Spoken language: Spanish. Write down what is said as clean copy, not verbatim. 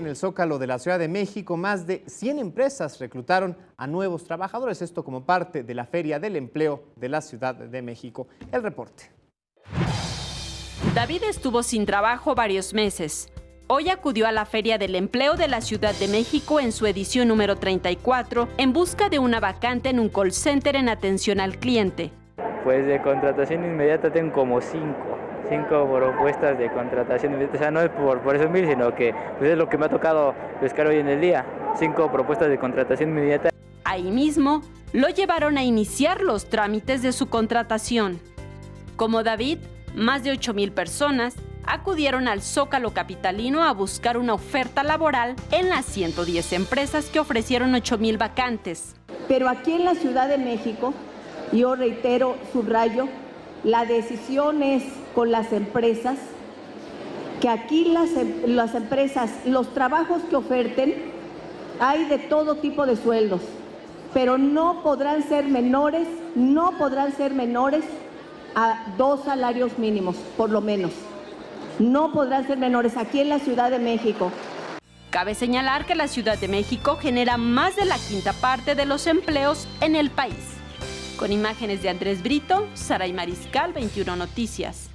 en el Zócalo de la Ciudad de México, más de 100 empresas reclutaron a nuevos trabajadores, esto como parte de la Feria del Empleo de la Ciudad de México. El reporte. David estuvo sin trabajo varios meses. Hoy acudió a la Feria del Empleo de la Ciudad de México en su edición número 34 en busca de una vacante en un call center en atención al cliente. Pues de contratación inmediata tengo como cinco propuestas de contratación inmediata. O sea, no es por presumir, sino que pues es lo que me ha tocado pescar hoy en el día. 5 propuestas de contratación inmediata. Ahí mismo lo llevaron a iniciar los trámites de su contratación. Como David, más de 8,000 personas acudieron al Zócalo capitalino a buscar una oferta laboral en las 110 empresas que ofrecieron 8,000 vacantes. Pero aquí en la Ciudad de México, yo reitero, subrayo, la decisión es con las empresas, que aquí las empresas, los trabajos que oferten, hay de todo tipo de sueldos, pero no podrán ser menores a 2 salarios mínimos, por lo menos. No podrán ser menores aquí en la Ciudad de México. Cabe señalar que la Ciudad de México genera más de la quinta parte de los empleos en el país. Con imágenes de Andrés Brito, Saray Mariscal, 21 Noticias.